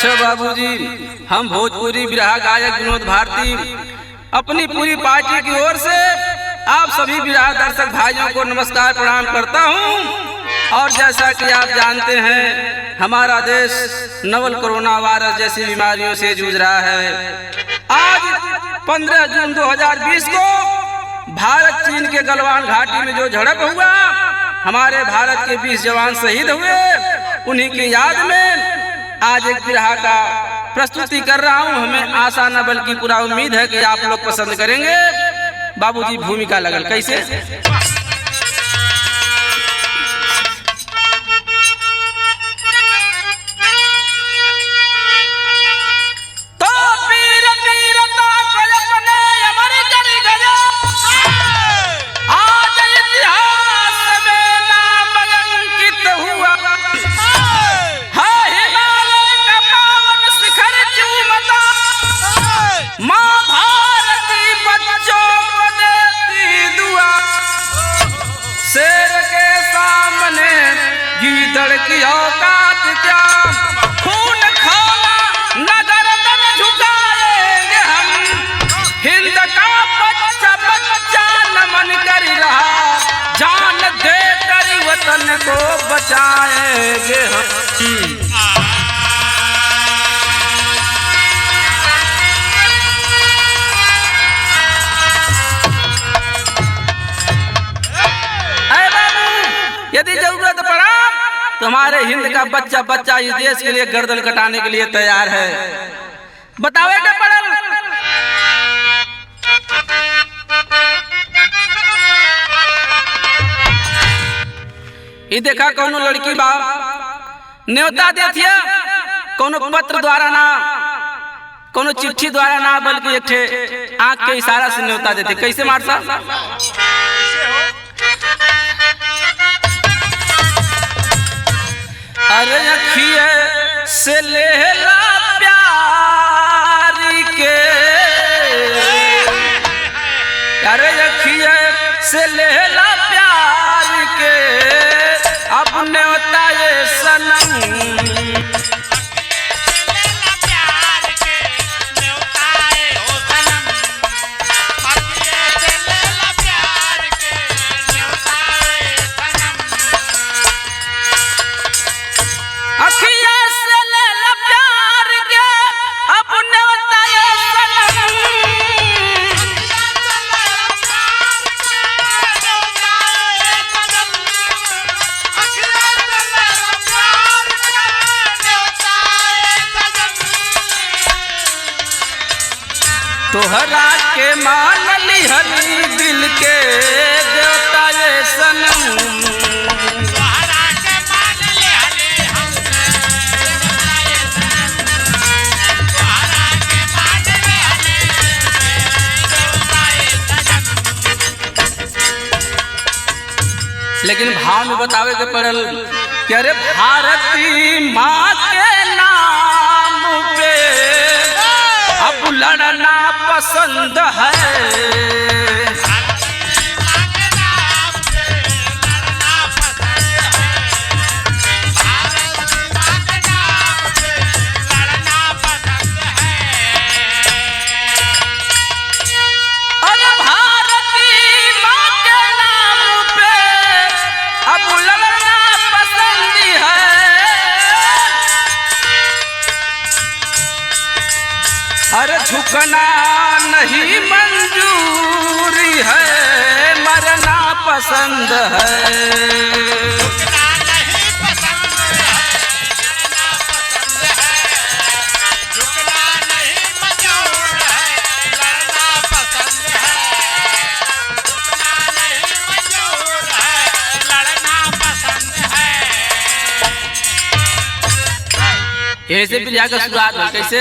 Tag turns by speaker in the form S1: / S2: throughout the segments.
S1: अच्छा बाबूजी, हम भोजपुरी बिरहा गायक विनोद भारती अपनी पूरी पार्टी की ओर से आप सभी बिरहा दर्शक भाइयों को नमस्कार प्रणाम करता हूं। और जैसा कि आप जानते हैं, हमारा देश नवल कोरोना वायरस जैसी बीमारियों से जूझ रहा है। आज 15 जून 2020 को भारत चीन के गलवान घाटी में जो झड़प हुआ, हमारे भारत के 20 जवान शहीद हुए। उन्हीं की याद में आज एक बिरहा का प्रस्तुति कर रहा हूं। हमें आशा न बल्कि पूरा उम्मीद है कि आप लोग पसंद करेंगे। बाबूजी, भूमिका लगल कैसे? गीदड़ की औकात क्या, खून खाना नगर तन झुकाएंगे हम। हिंद का बच्चा बच्चा नमन कर रहा, जान दे कर वतन को बचाएंगे हम। यदि जरूरत पड़ा तो हमारे हिंद का बच्चा बच्चा इस देश के लिए गर्दन कटाने के लिए तैयार है। बतावे क्या पड़ल? ये देखा कौनो लड़की बा न्योता देथिया, कौनो पत्र द्वारा ना, कौनो चिट्ठी द्वारा ना, बल्कि एक ठे आंख के इशारा से न्योता देते। कैसे मार सा? अरे अखिए से लेला प्यार के, अरे अखिए से लेला प्यार के, अपने होता ये सनम। तोहरा के मान ली हली दिल के देवता ये सनम। तोहरा के मान ली हली हमसे देवता ये सनम। तोहरा के मान ली हली देवता ये सनम। लेकिन भाव में बतावे के पड़ल कि अरे भारती माँ के नाम पे अब लड़ना पसंद है। अरे झुकना नहीं मंजूरी है, मरना पसंद है। झुकना नहीं पसंद है, मरना पसंद है। झुकना नहीं मंजूर है, लड़ना पसंद है। झुकना नहीं मंजूर है, लड़ना पसंद है। यहीं से फिर जाकर शुरुआत हो। कैसे?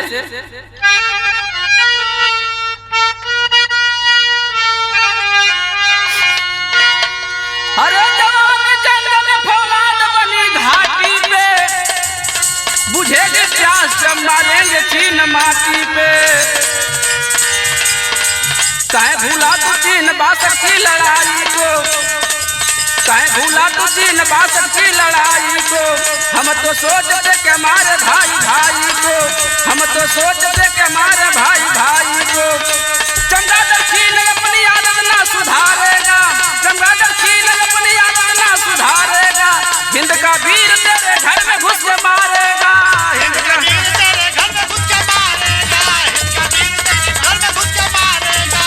S1: अरे जवान जंग में फौलाद बनी घाटी पे, बुझेगी प्यास जब मारेंगे चीन माटी पे। कहे भूला तो चीन बासठ की लड़ाई को, कहे भूला तू चीन 62 की लड़ाई को, हम तो सोचते के मारे भाई भाई को, हम तो सोचते के मारे भाई भाई को। चमगादड़ चीन अपनी आदत ना सुधारेगा, चमगादड़ चीन अपनी आदत ना सुधारेगा। हिंद का वीर तेरे घर में घुस के मारेगा, हिंद का वीर तेरे घर में घुस के मारेगा, हिंद का वीर तेरे घर में घुस के मारेगा।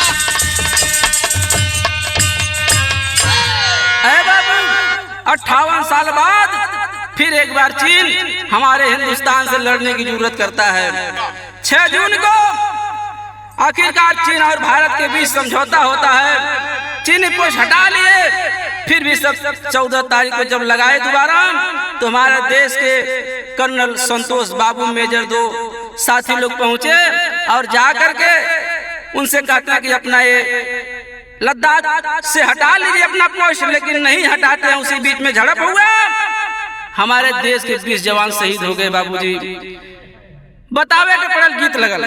S1: ऐ बाबू 58 साल बाद फिर एक बार चीन हमारे हिंदुस्तान से लड़ने की जरूरत करता है। 6 जून को आखिरकार चीन और भारत के बीच समझौता होता है। चीनी पोस्ट हटा लिए, फिर भी सब 14 तारीख को जब लगाए दोबारा, तो हमारे देश के कर्नल संतोष बाबू मेजर 2 साथी लोग पहुंचे और जाकर के उनसे कहते कि अपना ये लद्दाख से हटा लीजिए अपना पोस्ट, लेकिन नहीं हटाते हैं। उसी बीच में झड़प हुआ, हमारे देश के 20 जवान शहीद हो गए। बाबूजी बतावे के पड़ल, गीत लगल।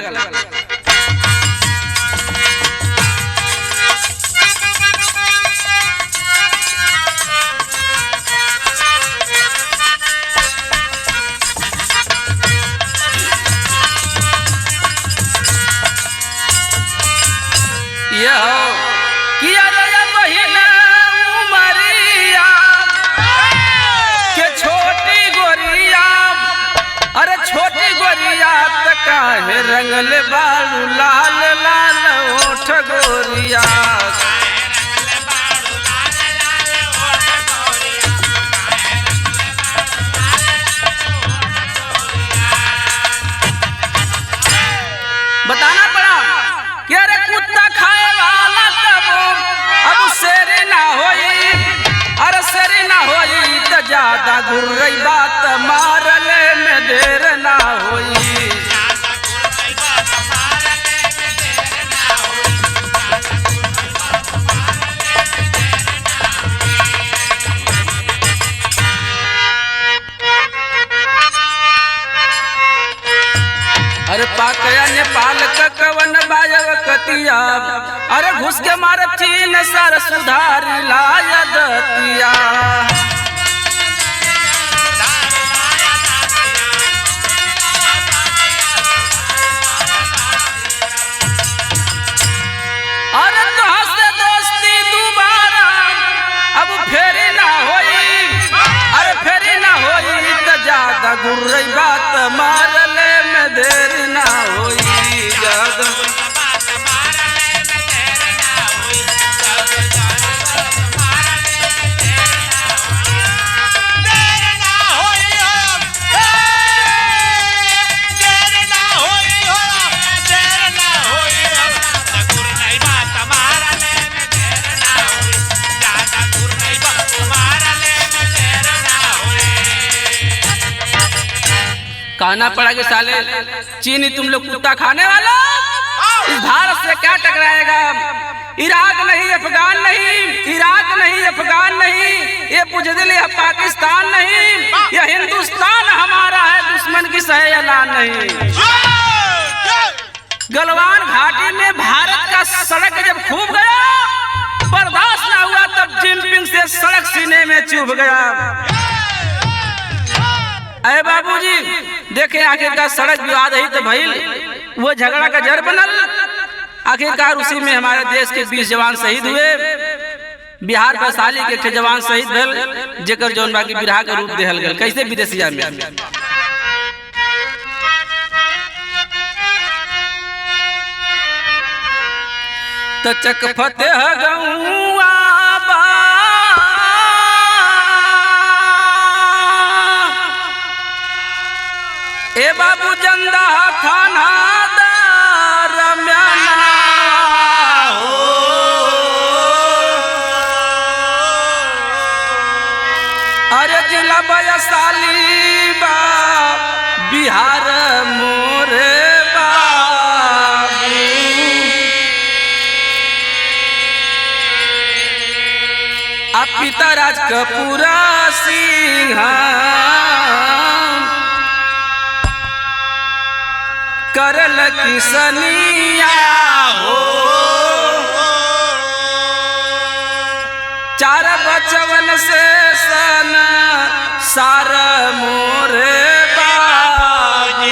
S1: काहे रंगल बालू लाल लाल ओठ गोरिया, बताना पड़ा कि अरे कुत्ता खाए वाला कबो अब शेर ना होई, अरे शेर ना होई तो ज्यादा घुर्रई बात मारले में देर ना होई। अरे पाकया नेपाल का कवन बायव कतिया, अरे घुस के मारब चीन सर सुधारी लाया दतिया। अरे तो हंसे दोस्ती दोबारा अब फेरी ना होई, अरे फेरी ना होई तो ज्यादा गुर्रई बात मारले में देर ना होई, ज्यादा कहना पड़ा कि साले चीनी तुम लोग कुत्ता खाने वाला, इस भारत से क्या टकराएगा। इराक नहीं, अफगान नहीं, इराक नहीं, अफगान नहीं, ये बुजदिल है पाकिस्तान नहीं, ये हिंदुस्तान हमारा है, दुश्मन की सहे ऐलान नहीं। गलवान घाटी में भारत का सड़क जब खूब गया, बर्दाश्त ना हुआ, तब जिनपिंग से सड़क सीने में चुभ गया। अरे बाबूजी देखे आखिरकार सड़क विवाद ही तो भइल, वो झगड़ा का जड़ बनल। आखिरकार उसी में हमारे देश के 20 जवान शहीद हुए। बिहार वैशाली के 6 जवान शहीद भेल, जेकर जौन बाकी बिरहा का रूप देहल गल। कैसे विदेशिया में तो चक फतेह गौआ ए बाबू जंदा खाना रम्याना हो, अरे जिला वैशाली बा बिहार मोरे बाबू। आप पिता राज कपूरा सिंह करल किसनिया हो, 4 बचवन से सन सार मोरे बाबू।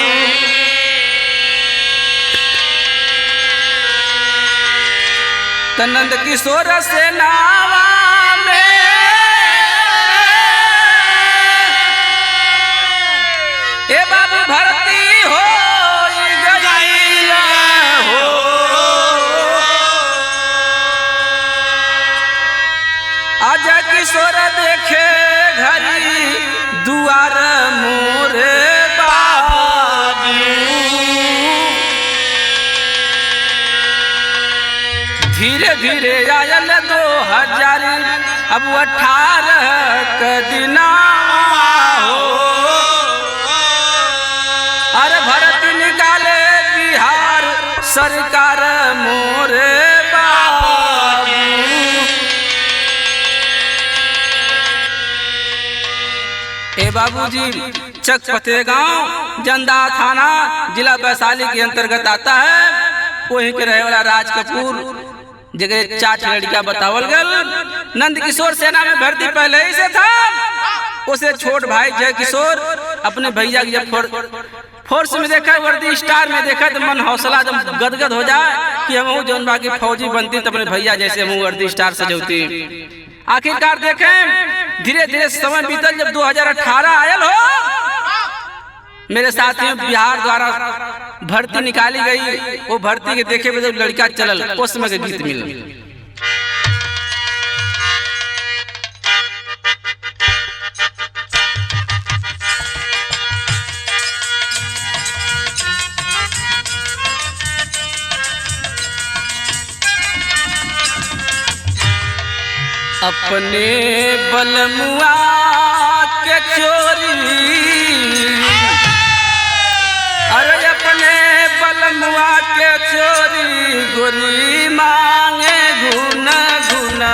S1: नंद किशोर से नावा में ए बाबू भर्ती हो गई हो। अजय किशोर देखे घरी दुआर मोरे बाबू। धीरे धीरे आयल 2000 अब 18 क दिना हो। अरे भरत निकाले बिहार सरकार मोरे बाबू। ए बाबूजी चक फतेह गांव जंदा थाना जिला वैशाली के अंतर्गत आता है। वहीं के रहे वाला राज कपूर जगह 4 लड़कियां बतावल गल। नंद किशोर सेना में भर्ती पहले ही से था। उसे छोट भाई जय किशोर अपने भैया की जब फोर्स में देखा, वर्दी स्टार में देखा तो मन हौसला जब गदगद हो जाए कि हम जौन बाकी फौजी बनती तो अपने भैया जैसे हम वर्दी स्टार सजौती। आखिरकार देखें धीरे धीरे समय बीतल। जब 2018 आयल हो मेरे साथियों बिहार द्वारा भर्ती निकाली गई। वो भर्ती के देखे जब लड़का चलल उस समय के गीत मिल। अपने बलमुआ के चोरी, अरे अपने बलमुआ के चोरी गोरी मांगे गुन गुनवा।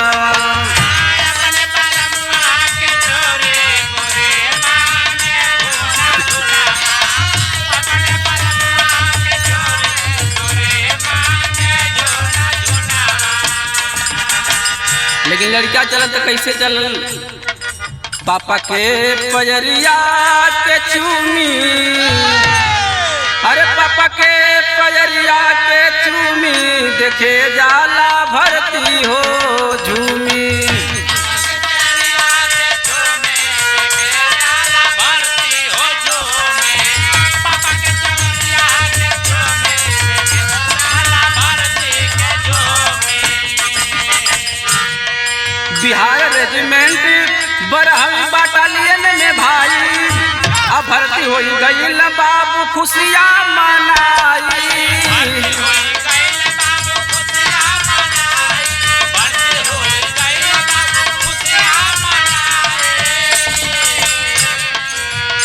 S1: लेकिन लड़का चल तो कैसे चल? पापा के पजरिया के चूमी, अरे पापा के पजरिया के चूमी देखे जाला भर्ती हो झूमी। बिहार रेजिमेंट बरहवी बटालियन में भाई अब भर्ती हो गई बाबू खुशियाँ मनाई।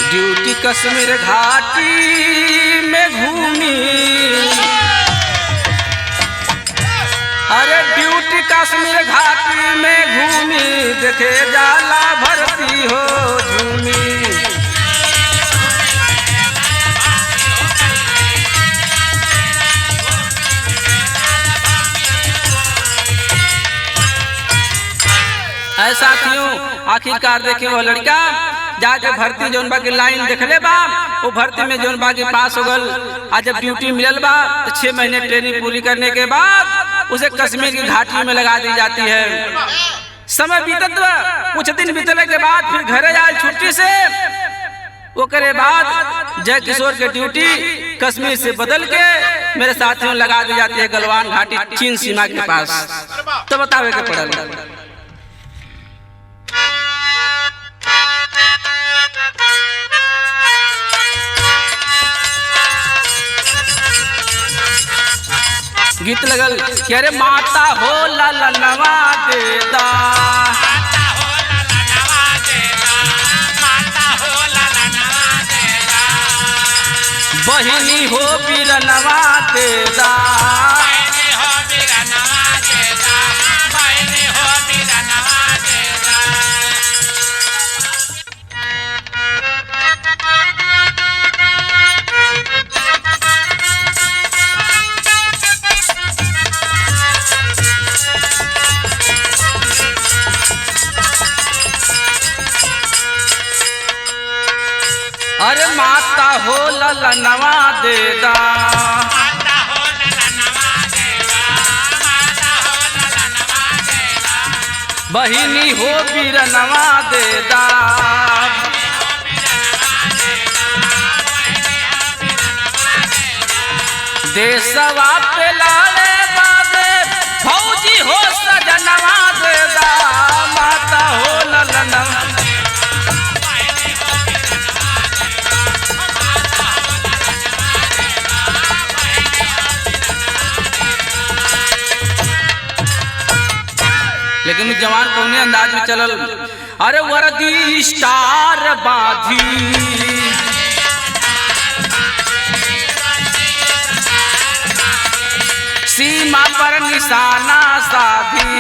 S1: ड्यूटी कश्मीर घाटी में घूमी, अरे ड्यूटी कश्मीर घाटी में घूमी देखे जाला भर्ती हो झूमी। ऐसा साथियों आखिरकार देखे वो लड़का जाके भर्ती जोन बा के लाइन देखले बा। वो भर्ती में जोन बा के पास हो गल। आज जब ड्यूटी मिलल बा तो 6 महीने ट्रेनिंग पूरी करने के बाद उसे कश्मीर की घाटी में लगा दी जाती है। समय बीतत बा, कुछ दिन बीतने के बाद फिर घरे आए छुट्टी से। वो करे बाद जय किशोर के ड्यूटी कश्मीर से बदल के मेरे साथियों लगा दी जाती है गलवान घाटी चीन सीमा के पास। तो बतावे के पड़ल। गीत लगल कि अरे माता हो ललनवा देदा, बहिनी हो बिरनवा देदा, अरे माता हो ललनवा देदा, बहिनी हो बीरनवा देदा, देशवा पे लाड़े बादे फौजी हो सजनवा देदा, माता हो ललनवा। लेकिन जवान कौने अंदाज में चलल, अरे वर्दी स्टार बाधी, सीमा पर निशाना साधी,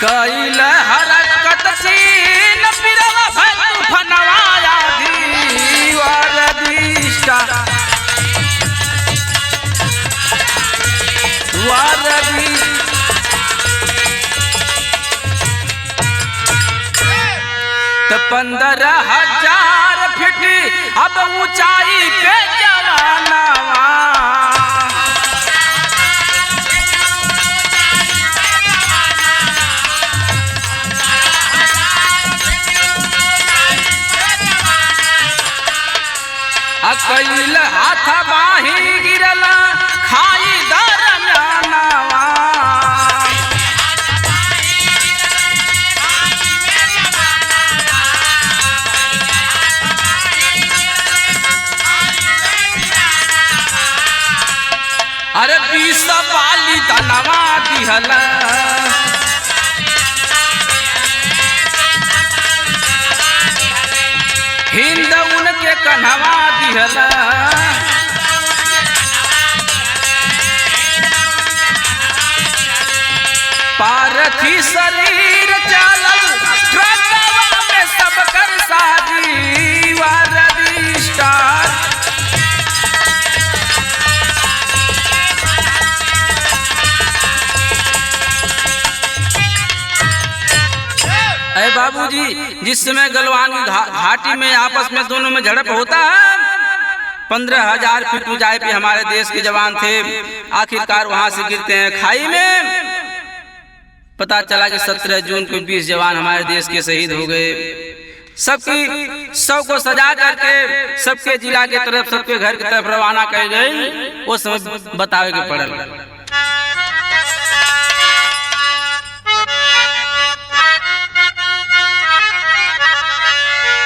S1: कैल हरकत सीन पिरवा भर फनवाया दी, वर्दी स्टार वर्दी। तो 15,000 फीट अब ऊंचाई पे जवानवा, कैल हाथ बाही गिरला खाई दरम्यानवा, अरे 20 वाली धनवा दिहला, हिंद उनके कन्हवा दिहला, पारथी शरीर चलल ट्रकवा में सब कर साजी, वर्दी स्टार। अरे बाबूजी, जिस समय गलवान घाटी में आपस में दोनों में झड़प होता है, 15,000 फीट ऊंचाई पे हमारे देश के जवान थे, आखिरकार वहां से गिरते हैं खाई में। पता चला कि 17 जून को 20 जवान हमारे देश के शहीद हो गए। सब को सजा करके सबके जिला के तरफ, सबके घर की तरफ रवाना कर गए। वो समय बतावे के पड़ल।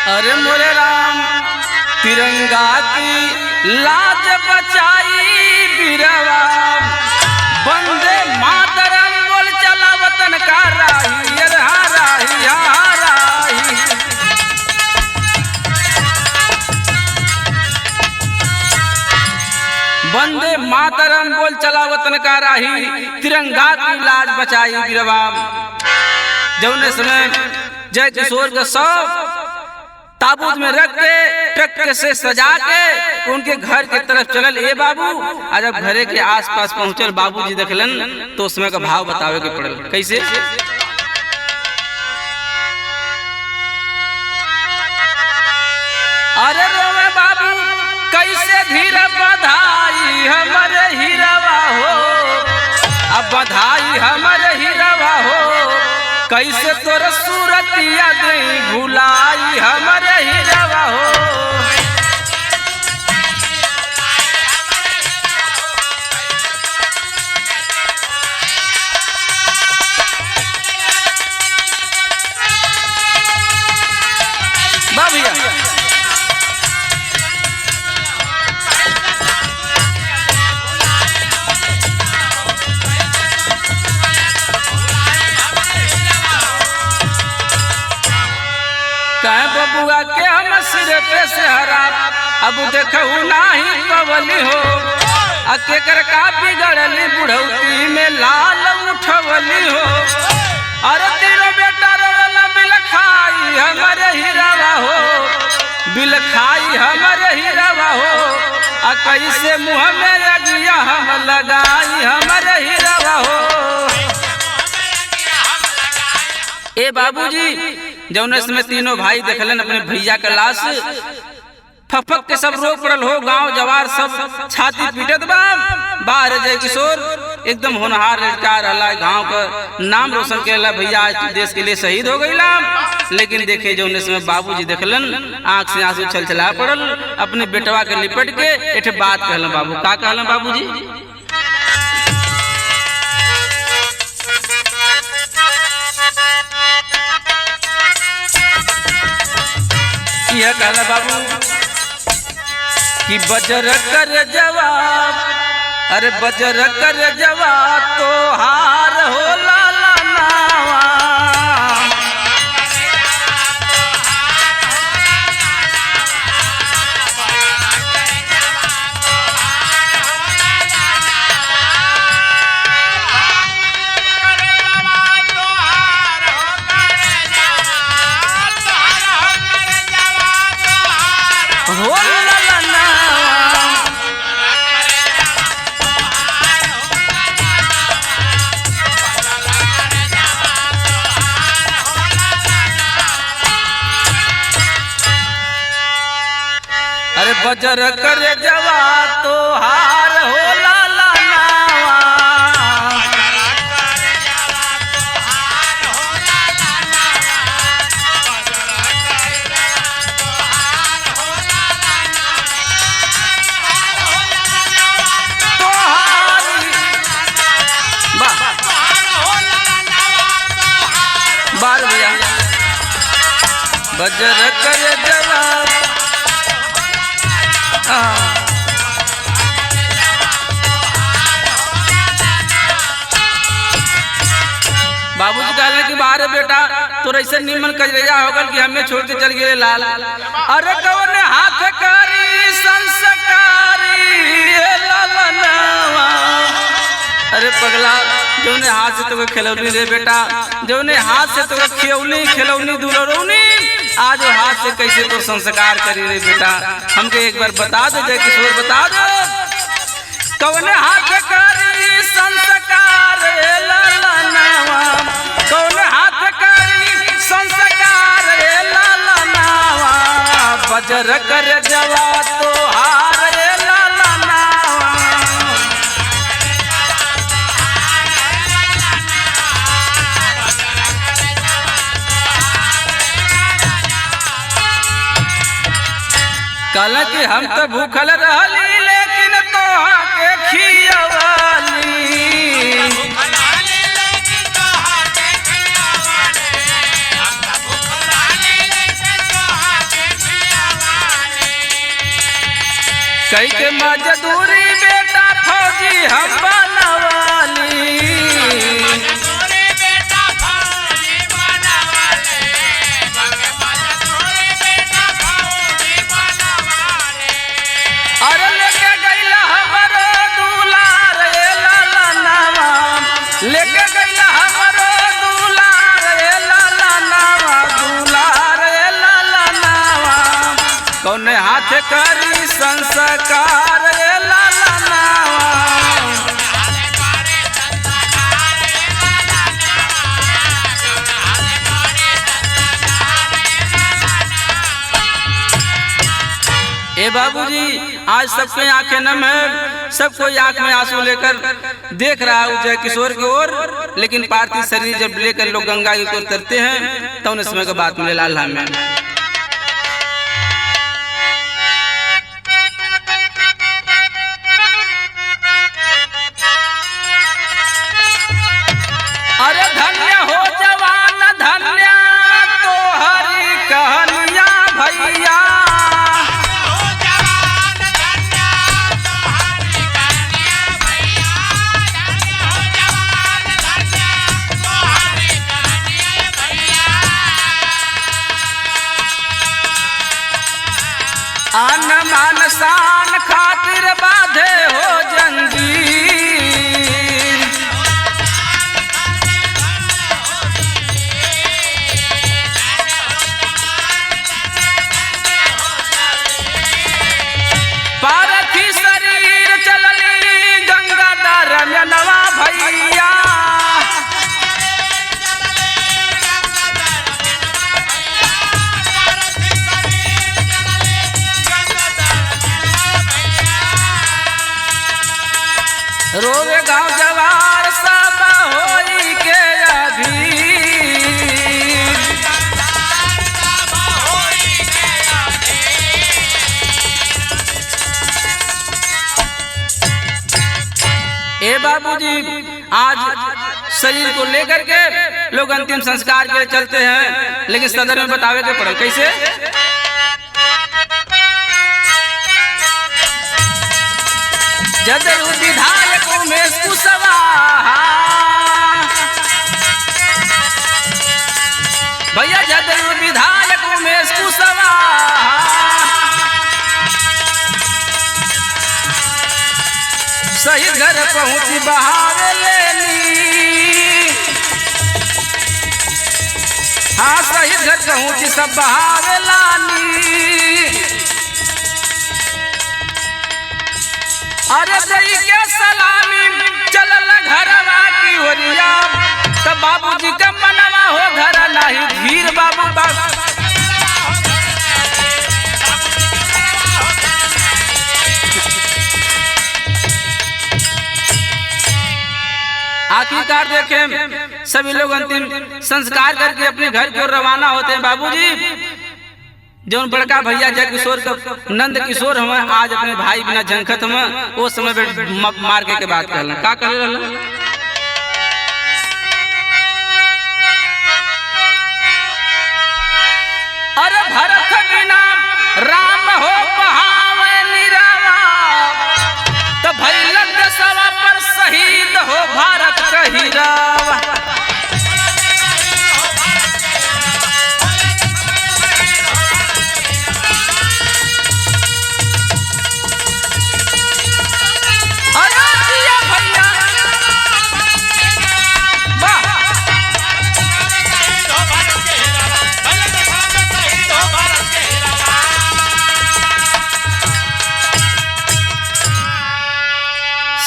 S1: अरे मोरे राम, तिरंगा की लाज बचाई बीरवा, वंदे मातरम बोल चला वतन का राही, राही राही। वंदे मातरम बोल चला वतन का राही, तिरंगा की लाज बचाई बीरवा। जौने समय जय किशोर का शव ताबूत में रख के ट्रक से सजा के उनके घर के तरफ चलल। ए बाबू, आज जब घरे के आसपास पहुंचल बाबूजी देखलन तो उसमें का भाव बतावे के पड़ल। कैसे? अरे रोवे बाबू, कैसे धीरे बधाई हमारे हीरावा हो, अब बधाई हमारे हीरावा हो, कैसे तोर सूरतिया दे भुलाई हमारे हीरावा हो। भैया बबुआ के हम सिर पे से हरा, अब देखू नाही पवली हो, अकेकर का बिगड़ली बुढ़ौती में लाल उठवली हो। अरे तेरो बेटा रोला बिल खाई हमारे हीरावा हो, बिल खाई हमारे हीरावा हो, आ कैसे मुँह में अगिया हम लगाई हमारे हीरावा हो। ए बाबूजी जौन समय तीनों भाई देखलन अपने भैया का लाश, फक के सब रो पड़ल हो, गांव जवार सब छाती पीटत बा। बाहर जय किशोर एकदम होनहार लड़का रहला, गांव का नाम रोशन केला, भैया आज देश के लिए शहीद हो गईला। लेकिन देखे जो समय बाबूजी देखलन आंख से आंसू छलछला पड़ल, अपने बेटवा के लिपट के एक बात कहलन। बाबू का कहलन बाबूजी? यह कहला बाबू कि बजर कर जवाब, अरे बजर कर जवाब तो हार हो लाला नावा। बजर कर जवा तो हार हो लाला नावा। बार भैया बजर कर जवा बाबूजी कहले कि बारे बेटा तो ऐसे निमन कजरिया होगल कि हमें छोड़ के चल गए लाल। अरे कौन हाथ करी संस्कारी लालनावा। अरे पगला जौने हाथ से तो खिलौनी रे बेटा, जौने हाथ से तो खिलौनी खिलौनी दुलरौनी, आज हाथ से कैसे तो संस्कार करी रे बेटा, हमके एक बार बता दो जय किशोर, बता दो कौन हाथ करी संस्कार लालनावा। कौन हाथ करी संस्कार लालनावा। बजर कर जवा तो हार लालनावा। कल कि हम तो भूखल रहली लेकिन तोहा के खियवाली। कई के मजदूरी बेटा फौजी हम बनवाली। अरे लेके गईला हमारो दुलार लालनावा, लेके गईला हमारो दुलार लालनावा, दुलार लालनावा। कौन हाथ करी संस्कार लालनावा। ए बाबूजी आज सबके आंखें नम है, सब कोई आंख में आंसू लेकर देख रहा है जय किशोर की ओर। लेकिन पार्थिव शरीर जब लेकर लोग गंगा की ओर उतरते हैं तो उन समय का बात मिले लाल में। अरे धन्य हो जवान धन्य तो हरी कहनिया भैया। रोवे गाँव जवार सब होई के अधीर। ए बाबूजी, आज शरीर को लेकर के लोग अंतिम संस्कार के लिए चलते हैं, लेकिन सदर में बतावे के पड़े कैसे। जदयू विधायक उमेश कुशवाहा, भैया जदयू विधायक उमेश कुशवाहा, शहीद घर पहुंची बहावे लेनी। हाँ, शहीद घर पहुंची सब बहावे लानी। अरे दई के सलामी चलल घरवा की ओरिया, तब बाबूजी के मनवा हो घर नहीं धीर। बाबू आखिरकार देखें सभी लोग अंतिम संस्कार करके अपने घर की ओर रवाना होते हैं। बाबूजी, जो बड़का भैया जय किशोर का नंद किशोर हमें आज अपने भाई बिना झंखत में वो समय मार के बात कर का कर अरे भरत बिना राम हो बहावे निरावा, तो भैल देशवा पर शहीद हो भारत का हीरावा।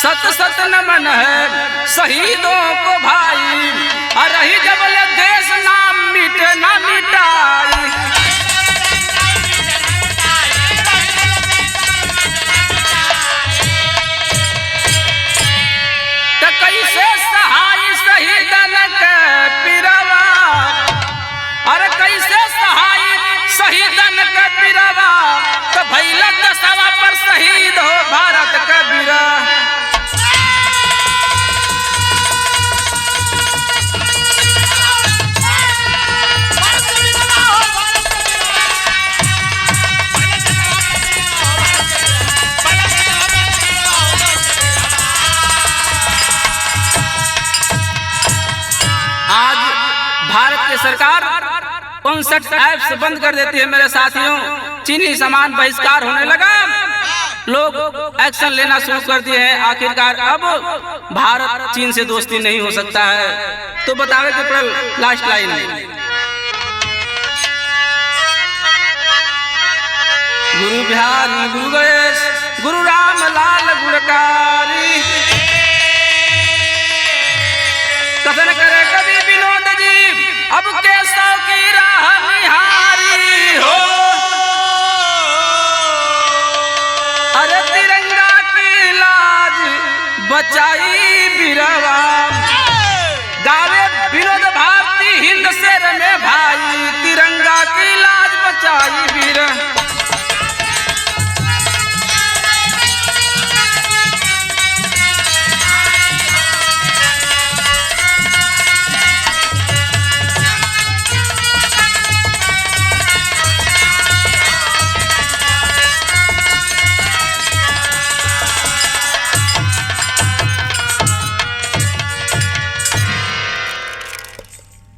S1: सत सत नमन है शहीदों को भाई, रही जबल देश नाम मिटे ना मिटाई। तो कैसे सहाय शहीदन के पिरवा, अरे कैसे सहाय शहीदन के पिरवा, तो भैल दशवा पर शहीद हो भारत का बीरा। भारत की सरकार 59 ऐप्स बंद कर देती है मेरे साथियों। चीनी सामान बहिष्कार होने लगा, लोग एक्शन लेना शुरू कर दिए हैं। आखिरकार अब भारत चीन से दोस्ती नहीं हो सकता है। तो बतावे कि पड़ल लास्ट लाइन गुरु बिहारी गुरु गणेश गुरु राम लाल गुणकारी, कथन करे कवि विनोद जी अब केशव की राह निहारी हो। अरे तिरंगा की लाज बचाई बिरवा, गावे विनोद भारती हिंद शेर में भाई।